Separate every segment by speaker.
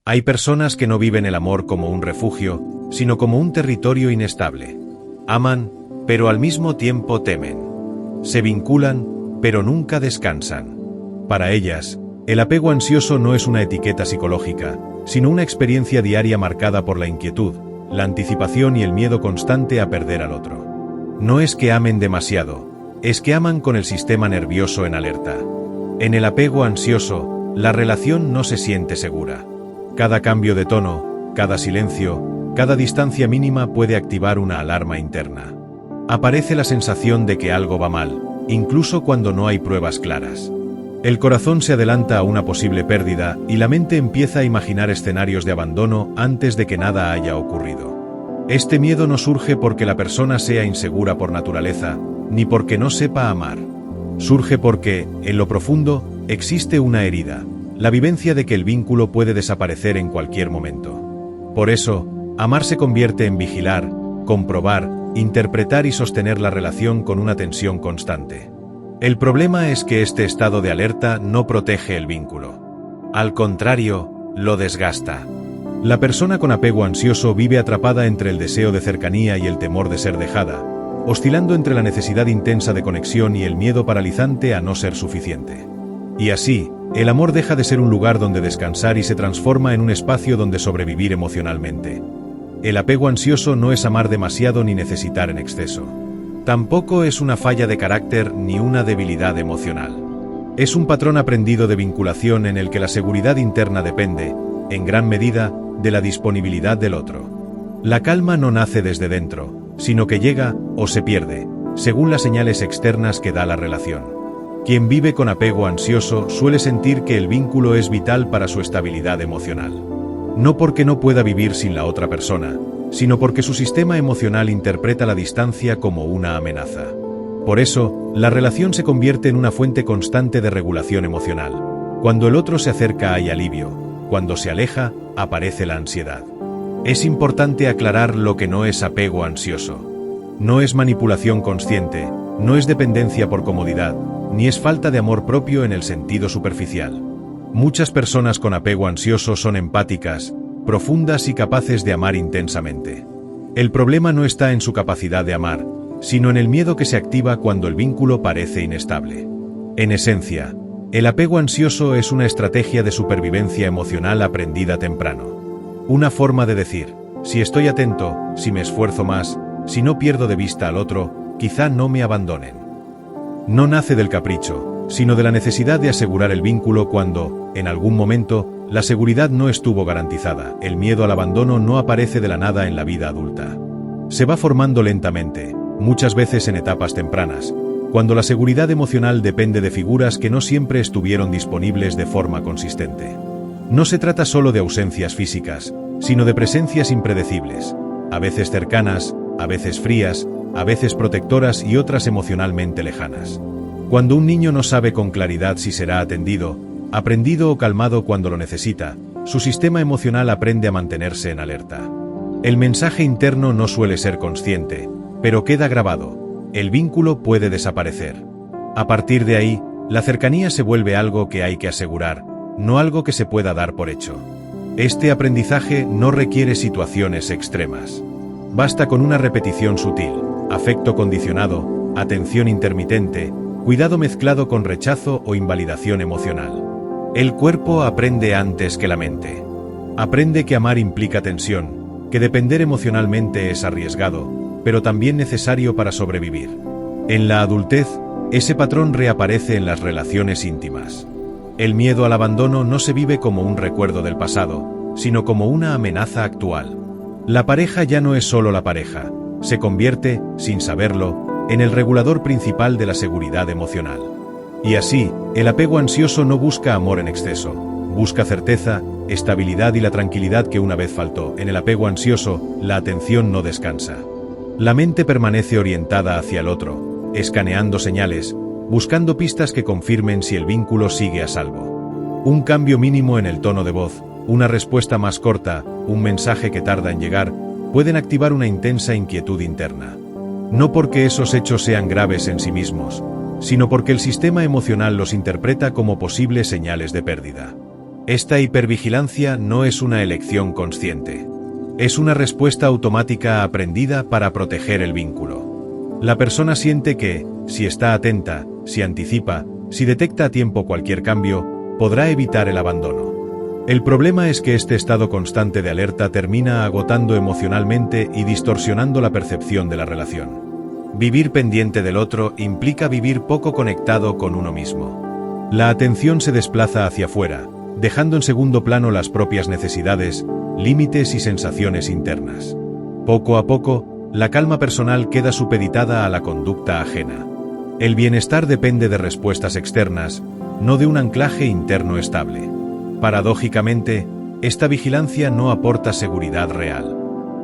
Speaker 1: Hay personas que no viven el amor como un refugio, sino como un territorio inestable. Aman, pero al mismo tiempo temen. Se vinculan, pero nunca descansan. Para ellas, el apego ansioso no es una etiqueta psicológica, sino una experiencia diaria marcada por la inquietud, la anticipación y el miedo constante a perder al otro. No es que amen demasiado, es que aman con el sistema nervioso en alerta. En el apego ansioso, la relación no se siente segura. Cada cambio de tono, cada silencio, cada distancia mínima puede activar una alarma interna. Aparece la sensación de que algo va mal, incluso cuando no hay pruebas claras. El corazón se adelanta a una posible pérdida y la mente empieza a imaginar escenarios de abandono antes de que nada haya ocurrido. Este miedo no surge porque la persona sea insegura por naturaleza, ni porque no sepa amar. Surge porque, en lo profundo, existe una herida, la vivencia de que el vínculo puede desaparecer en cualquier momento. Por eso, amar se convierte en vigilar, comprobar, interpretar y sostener la relación con una tensión constante. El problema es que este estado de alerta no protege el vínculo. Al contrario, lo desgasta. La persona con apego ansioso vive atrapada entre el deseo de cercanía y el temor de ser dejada, oscilando entre la necesidad intensa de conexión y el miedo paralizante a no ser suficiente. Y así, el amor deja de ser un lugar donde descansar y se transforma en un espacio donde sobrevivir emocionalmente. El apego ansioso no es amar demasiado ni necesitar en exceso. Tampoco es una falla de carácter ni una debilidad emocional. Es un patrón aprendido de vinculación en el que la seguridad interna depende, en gran medida, de la disponibilidad del otro. La calma no nace desde dentro, sino que llega o se pierde, según las señales externas que da la relación. Quien vive con apego ansioso suele sentir que el vínculo es vital para su estabilidad emocional. No porque no pueda vivir sin la otra persona, sino porque su sistema emocional interpreta la distancia como una amenaza. Por eso, la relación se convierte en una fuente constante de regulación emocional. Cuando el otro se acerca hay alivio, cuando se aleja, aparece la ansiedad. Es importante aclarar lo que no es apego ansioso. No es manipulación consciente, no es dependencia por comodidad, ni es falta de amor propio en el sentido superficial. Muchas personas con apego ansioso son empáticas, profundas y capaces de amar intensamente. El problema no está en su capacidad de amar, sino en el miedo que se activa cuando el vínculo parece inestable. En esencia, el apego ansioso es una estrategia de supervivencia emocional aprendida temprano. Una forma de decir, si estoy atento, si me esfuerzo más, si no pierdo de vista al otro, quizá no me abandonen. No nace del capricho, sino de la necesidad de asegurar el vínculo cuando, en algún momento, la seguridad no estuvo garantizada. El miedo al abandono no aparece de la nada en la vida adulta. Se va formando lentamente, muchas veces en etapas tempranas, cuando la seguridad emocional depende de figuras que no siempre estuvieron disponibles de forma consistente. No se trata solo de ausencias físicas, sino de presencias impredecibles, a veces cercanas, a veces frías, a veces protectoras y otras emocionalmente lejanas. Cuando un niño no sabe con claridad si será atendido, aprendido o calmado cuando lo necesita, su sistema emocional aprende a mantenerse en alerta. El mensaje interno no suele ser consciente, pero queda grabado. El vínculo puede desaparecer. A partir de ahí, la cercanía se vuelve algo que hay que asegurar, no algo que se pueda dar por hecho. Este aprendizaje no requiere situaciones extremas. Basta con una repetición sutil, afecto condicionado, atención intermitente, cuidado mezclado con rechazo o invalidación emocional. El cuerpo aprende antes que la mente. Aprende que amar implica tensión, que depender emocionalmente es arriesgado, pero también necesario para sobrevivir. En la adultez, ese patrón reaparece en las relaciones íntimas. El miedo al abandono no se vive como un recuerdo del pasado, sino como una amenaza actual. La pareja ya no es solo la pareja, se convierte, sin saberlo, en el regulador principal de la seguridad emocional. Y así, el apego ansioso no busca amor en exceso, busca certeza, estabilidad y la tranquilidad que una vez faltó. En el apego ansioso, la atención no descansa. La mente permanece orientada hacia el otro, escaneando señales, buscando pistas que confirmen si el vínculo sigue a salvo. Un cambio mínimo en el tono de voz, una respuesta más corta, un mensaje que tarda en llegar, pueden activar una intensa inquietud interna. No porque esos hechos sean graves en sí mismos, sino porque el sistema emocional los interpreta como posibles señales de pérdida. Esta hipervigilancia no es una elección consciente. Es una respuesta automática aprendida para proteger el vínculo. La persona siente que, si está atenta, si anticipa, si detecta a tiempo cualquier cambio, podrá evitar el abandono. El problema es que este estado constante de alerta termina agotando emocionalmente y distorsionando la percepción de la relación. Vivir pendiente del otro implica vivir poco conectado con uno mismo. La atención se desplaza hacia afuera, dejando en segundo plano las propias necesidades, límites y sensaciones internas. Poco a poco, la calma personal queda supeditada a la conducta ajena. El bienestar depende de respuestas externas, no de un anclaje interno estable. Paradójicamente, esta vigilancia no aporta seguridad real.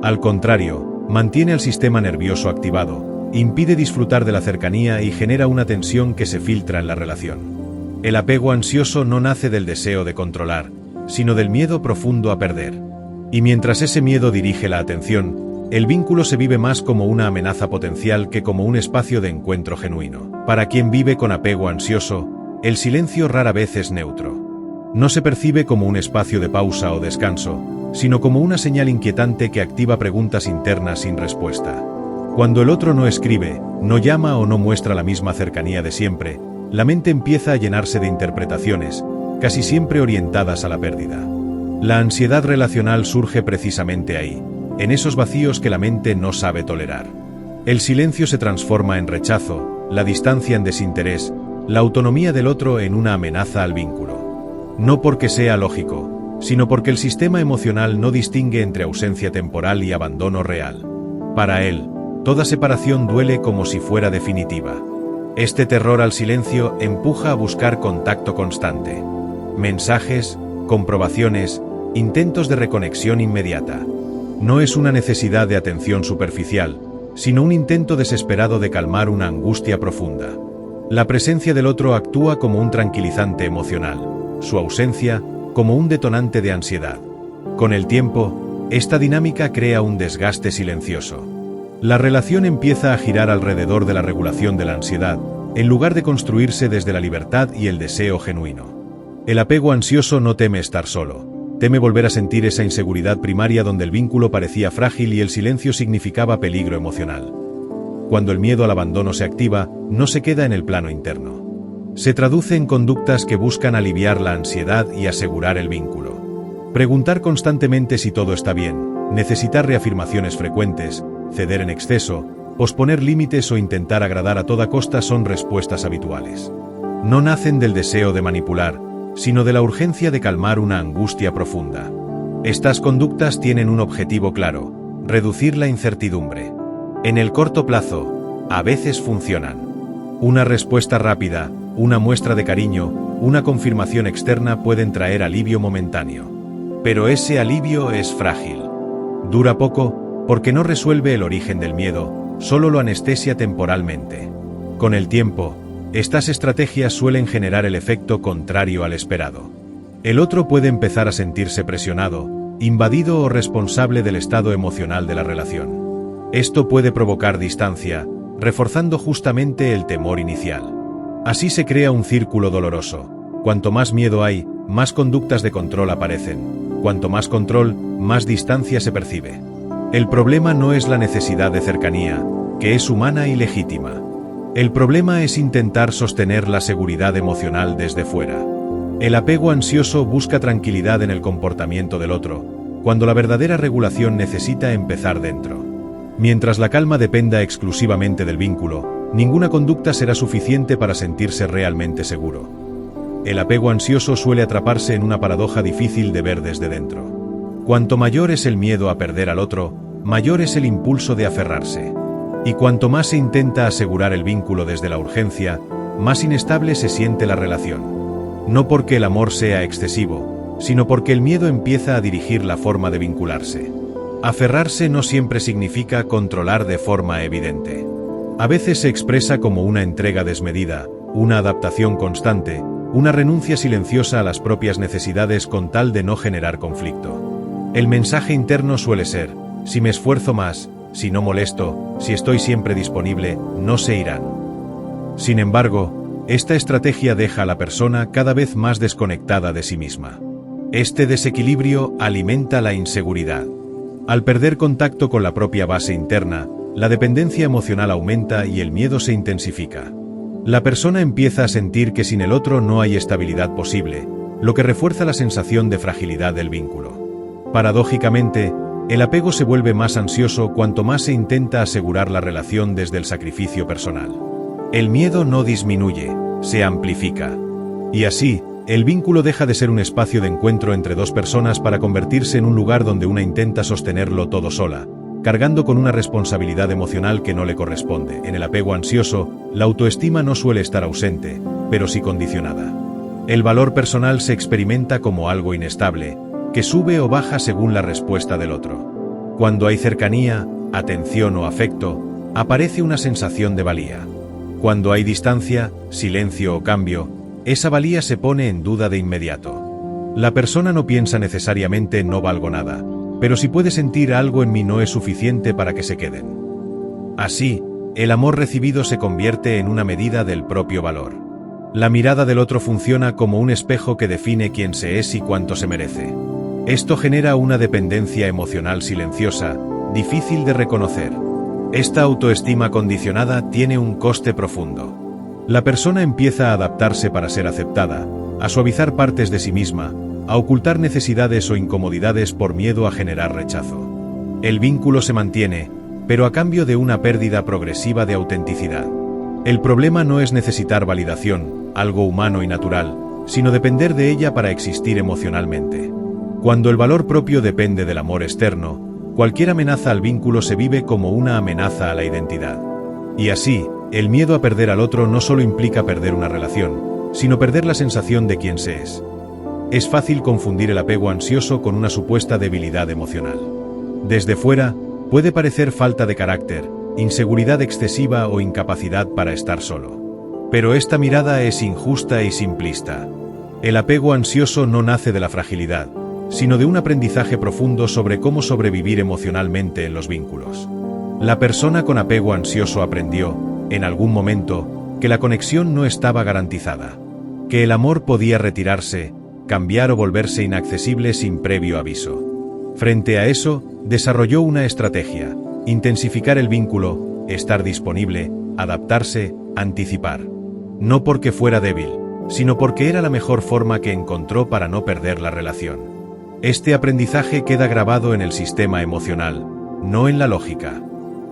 Speaker 1: Al contrario, mantiene al sistema nervioso activado, impide disfrutar de la cercanía y genera una tensión que se filtra en la relación. El apego ansioso no nace del deseo de controlar, sino del miedo profundo a perder. Y mientras ese miedo dirige la atención, el vínculo se vive más como una amenaza potencial que como un espacio de encuentro genuino. Para quien vive con apego ansioso, el silencio rara vez es neutro. No se percibe como un espacio de pausa o descanso, sino como una señal inquietante que activa preguntas internas sin respuesta. Cuando el otro no escribe, no llama o no muestra la misma cercanía de siempre, la mente empieza a llenarse de interpretaciones, casi siempre orientadas a la pérdida. La ansiedad relacional surge precisamente ahí, en esos vacíos que la mente no sabe tolerar. El silencio se transforma en rechazo, la distancia en desinterés, la autonomía del otro en una amenaza al vínculo. No porque sea lógico, sino porque el sistema emocional no distingue entre ausencia temporal y abandono real. Para él, toda separación duele como si fuera definitiva. Este terror al silencio empuja a buscar contacto constante. Mensajes, comprobaciones, intentos de reconexión inmediata. No es una necesidad de atención superficial, sino un intento desesperado de calmar una angustia profunda. La presencia del otro actúa como un tranquilizante emocional, su ausencia como un detonante de ansiedad. Con el tiempo, esta dinámica crea un desgaste silencioso. La relación empieza a girar alrededor de la regulación de la ansiedad, en lugar de construirse desde la libertad y el deseo genuino. El apego ansioso no teme estar solo, teme volver a sentir esa inseguridad primaria donde el vínculo parecía frágil y el silencio significaba peligro emocional. Cuando el miedo al abandono se activa, no se queda en el plano interno. Se traduce en conductas que buscan aliviar la ansiedad y asegurar el vínculo. Preguntar constantemente si todo está bien, necesitar reafirmaciones frecuentes, ceder en exceso, posponer límites o intentar agradar a toda costa son respuestas habituales. No nacen del deseo de manipular, sino de la urgencia de calmar una angustia profunda. Estas conductas tienen un objetivo claro: reducir la incertidumbre. En el corto plazo, a veces funcionan. Una respuesta rápida, una muestra de cariño, una confirmación externa pueden traer alivio momentáneo. Pero ese alivio es frágil. Dura poco, porque no resuelve el origen del miedo, solo lo anestesia temporalmente. Con el tiempo, estas estrategias suelen generar el efecto contrario al esperado. El otro puede empezar a sentirse presionado, invadido o responsable del estado emocional de la relación. Esto puede provocar distancia, reforzando justamente el temor inicial. Así se crea un círculo doloroso. Cuanto más miedo hay, más conductas de control aparecen. Cuanto más control, más distancia se percibe. El problema no es la necesidad de cercanía, que es humana y legítima. El problema es intentar sostener la seguridad emocional desde fuera. El apego ansioso busca tranquilidad en el comportamiento del otro, cuando la verdadera regulación necesita empezar dentro. Mientras la calma dependa exclusivamente del vínculo, ninguna conducta será suficiente para sentirse realmente seguro. El apego ansioso suele atraparse en una paradoja difícil de ver desde dentro. Cuanto mayor es el miedo a perder al otro, mayor es el impulso de aferrarse. Y cuanto más se intenta asegurar el vínculo desde la urgencia, más inestable se siente la relación. No porque el amor sea excesivo, sino porque el miedo empieza a dirigir la forma de vincularse. Aferrarse no siempre significa controlar de forma evidente. A veces se expresa como una entrega desmedida, una adaptación constante, una renuncia silenciosa a las propias necesidades con tal de no generar conflicto. El mensaje interno suele ser: si me esfuerzo más, si no molesto, si estoy siempre disponible, no se irán. Sin embargo, esta estrategia deja a la persona cada vez más desconectada de sí misma. Este desequilibrio alimenta la inseguridad. Al perder contacto con la propia base interna, la dependencia emocional aumenta y el miedo se intensifica. La persona empieza a sentir que sin el otro no hay estabilidad posible, lo que refuerza la sensación de fragilidad del vínculo. Paradójicamente, el apego se vuelve más ansioso cuanto más se intenta asegurar la relación desde el sacrificio personal. El miedo no disminuye, se amplifica. Y así, el vínculo deja de ser un espacio de encuentro entre dos personas para convertirse en un lugar donde una intenta sostenerlo todo sola, cargando con una responsabilidad emocional que no le corresponde. En el apego ansioso, la autoestima no suele estar ausente, pero sí condicionada. El valor personal se experimenta como algo inestable, que sube o baja según la respuesta del otro. Cuando hay cercanía, atención o afecto, aparece una sensación de valía. Cuando hay distancia, silencio o cambio, esa valía se pone en duda de inmediato. La persona no piensa necesariamente no valgo nada, pero si puede sentir algo en mí no es suficiente para que se queden. Así, el amor recibido se convierte en una medida del propio valor. La mirada del otro funciona como un espejo que define quién se es y cuánto se merece. Esto genera una dependencia emocional silenciosa, difícil de reconocer. Esta autoestima condicionada tiene un coste profundo. La persona empieza a adaptarse para ser aceptada, a suavizar partes de sí misma, a ocultar necesidades o incomodidades por miedo a generar rechazo. El vínculo se mantiene, pero a cambio de una pérdida progresiva de autenticidad. El problema no es necesitar validación, algo humano y natural, sino depender de ella para existir emocionalmente. Cuando el valor propio depende del amor externo, cualquier amenaza al vínculo se vive como una amenaza a la identidad. Y así, el miedo a perder al otro no solo implica perder una relación, sino perder la sensación de quién se es. Es fácil confundir el apego ansioso con una supuesta debilidad emocional. Desde fuera, puede parecer falta de carácter, inseguridad excesiva o incapacidad para estar solo. Pero esta mirada es injusta y simplista. El apego ansioso no nace de la fragilidad, sino de un aprendizaje profundo sobre cómo sobrevivir emocionalmente en los vínculos. La persona con apego ansioso aprendió, en algún momento, que la conexión no estaba garantizada, que el amor podía retirarse, cambiar o volverse inaccesible sin previo aviso. Frente a eso, desarrolló una estrategia: intensificar el vínculo, estar disponible, adaptarse, anticipar. No porque fuera débil, sino porque era la mejor forma que encontró para no perder la relación. Este aprendizaje queda grabado en el sistema emocional, no en la lógica.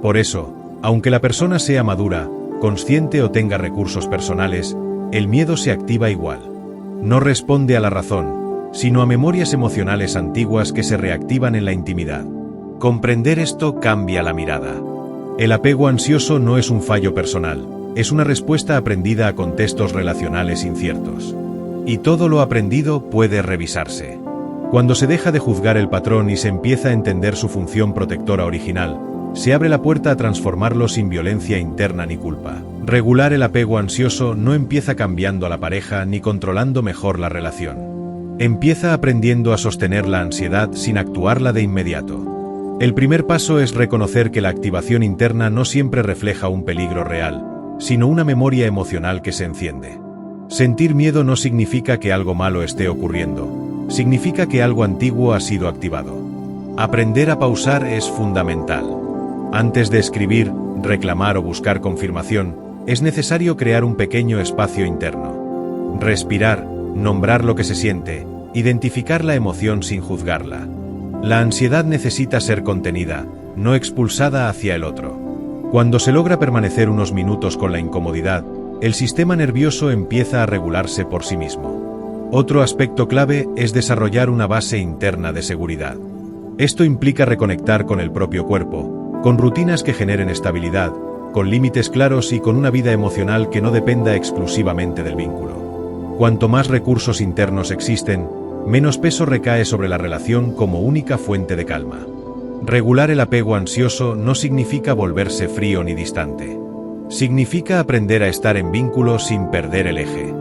Speaker 1: Por eso, aunque la persona sea madura, consciente o tenga recursos personales, el miedo se activa igual. No responde a la razón, sino a memorias emocionales antiguas que se reactivan en la intimidad. Comprender esto cambia la mirada. El apego ansioso no es un fallo personal, es una respuesta aprendida a contextos relacionales inciertos. Y todo lo aprendido puede revisarse. Cuando se deja de juzgar el patrón y se empieza a entender su función protectora original, se abre la puerta a transformarlo sin violencia interna ni culpa. Regular el apego ansioso no empieza cambiando a la pareja ni controlando mejor la relación. Empieza aprendiendo a sostener la ansiedad sin actuarla de inmediato. El primer paso es reconocer que la activación interna no siempre refleja un peligro real, sino una memoria emocional que se enciende. Sentir miedo no significa que algo malo esté ocurriendo, significa que algo antiguo ha sido activado. Aprender a pausar es fundamental. Antes de escribir, reclamar o buscar confirmación, es necesario crear un pequeño espacio interno. Respirar, nombrar lo que se siente, identificar la emoción sin juzgarla. La ansiedad necesita ser contenida, no expulsada hacia el otro. Cuando se logra permanecer unos minutos con la incomodidad, el sistema nervioso empieza a regularse por sí mismo. Otro aspecto clave es desarrollar una base interna de seguridad. Esto implica reconectar con el propio cuerpo, con rutinas que generen estabilidad, con límites claros y con una vida emocional que no dependa exclusivamente del vínculo. Cuanto más recursos internos existen, menos peso recae sobre la relación como única fuente de calma. Regular el apego ansioso no significa volverse frío ni distante. Significa aprender a estar en vínculo sin perder el eje.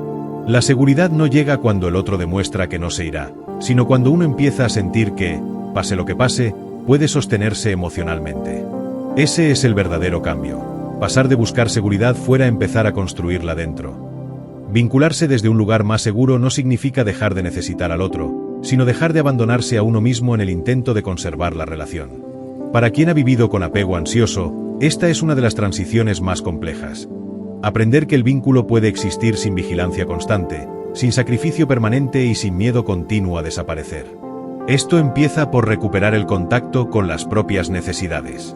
Speaker 1: La seguridad no llega cuando el otro demuestra que no se irá, sino cuando uno empieza a sentir que, pase lo que pase, puede sostenerse emocionalmente. Ese es el verdadero cambio. Pasar de buscar seguridad fuera a empezar a construirla dentro. Vincularse desde un lugar más seguro no significa dejar de necesitar al otro, sino dejar de abandonarse a uno mismo en el intento de conservar la relación. Para quien ha vivido con apego ansioso, esta es una de las transiciones más complejas. Aprender que el vínculo puede existir sin vigilancia constante, sin sacrificio permanente y sin miedo continuo a desaparecer. Esto empieza por recuperar el contacto con las propias necesidades.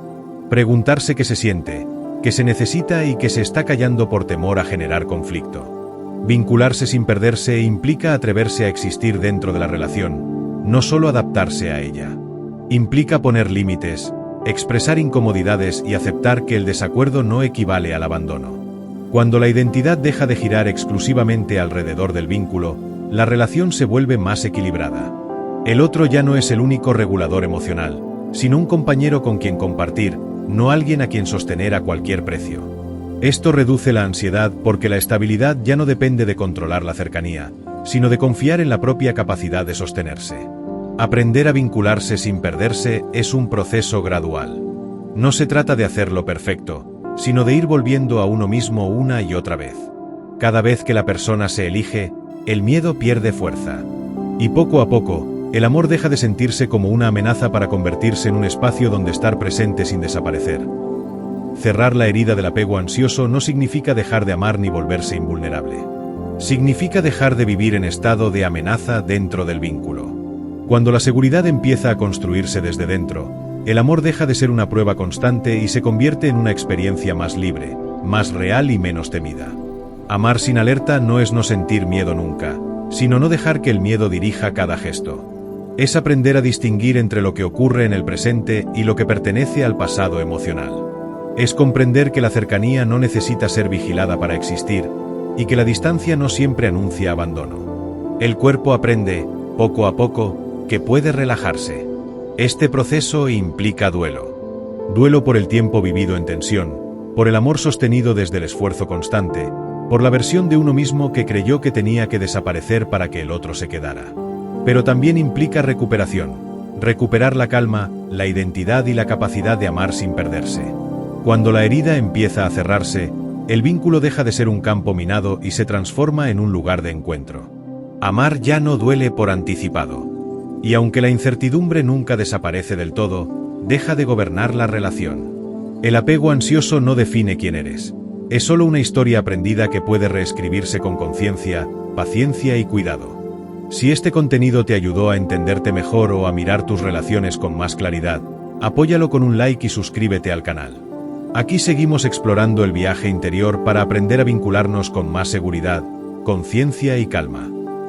Speaker 1: Preguntarse qué se siente, qué se necesita y qué se está callando por temor a generar conflicto. Vincularse sin perderse implica atreverse a existir dentro de la relación, no solo adaptarse a ella. Implica poner límites, expresar incomodidades y aceptar que el desacuerdo no equivale al abandono. Cuando la identidad deja de girar exclusivamente alrededor del vínculo, la relación se vuelve más equilibrada. El otro ya no es el único regulador emocional, sino un compañero con quien compartir, no alguien a quien sostener a cualquier precio. Esto reduce la ansiedad porque la estabilidad ya no depende de controlar la cercanía, sino de confiar en la propia capacidad de sostenerse. Aprender a vincularse sin perderse es un proceso gradual. No se trata de hacerlo perfecto, sino de ir volviendo a uno mismo una y otra vez. Cada vez que la persona se elige, el miedo pierde fuerza. Y poco a poco, el amor deja de sentirse como una amenaza para convertirse en un espacio donde estar presente sin desaparecer. Cerrar la herida del apego ansioso no significa dejar de amar ni volverse invulnerable. Significa dejar de vivir en estado de amenaza dentro del vínculo. Cuando la seguridad empieza a construirse desde dentro, el amor deja de ser una prueba constante y se convierte en una experiencia más libre, más real y menos temida. Amar sin alerta no es no sentir miedo nunca, sino no dejar que el miedo dirija cada gesto. Es aprender a distinguir entre lo que ocurre en el presente y lo que pertenece al pasado emocional. Es comprender que la cercanía no necesita ser vigilada para existir, y que la distancia no siempre anuncia abandono. El cuerpo aprende, poco a poco, que puede relajarse. Este proceso implica duelo. Duelo por el tiempo vivido en tensión, por el amor sostenido desde el esfuerzo constante, por la versión de uno mismo que creyó que tenía que desaparecer para que el otro se quedara. Pero también implica recuperación, recuperar la calma, la identidad y la capacidad de amar sin perderse. Cuando la herida empieza a cerrarse, el vínculo deja de ser un campo minado y se transforma en un lugar de encuentro. Amar ya no duele por anticipado. Y aunque la incertidumbre nunca desaparece del todo, deja de gobernar la relación. El apego ansioso no define quién eres. Es solo una historia aprendida que puede reescribirse con conciencia, paciencia y cuidado. Si este contenido te ayudó a entenderte mejor o a mirar tus relaciones con más claridad, apóyalo con un like y suscríbete al canal. Aquí seguimos explorando el viaje interior para aprender a vincularnos con más seguridad, conciencia y calma.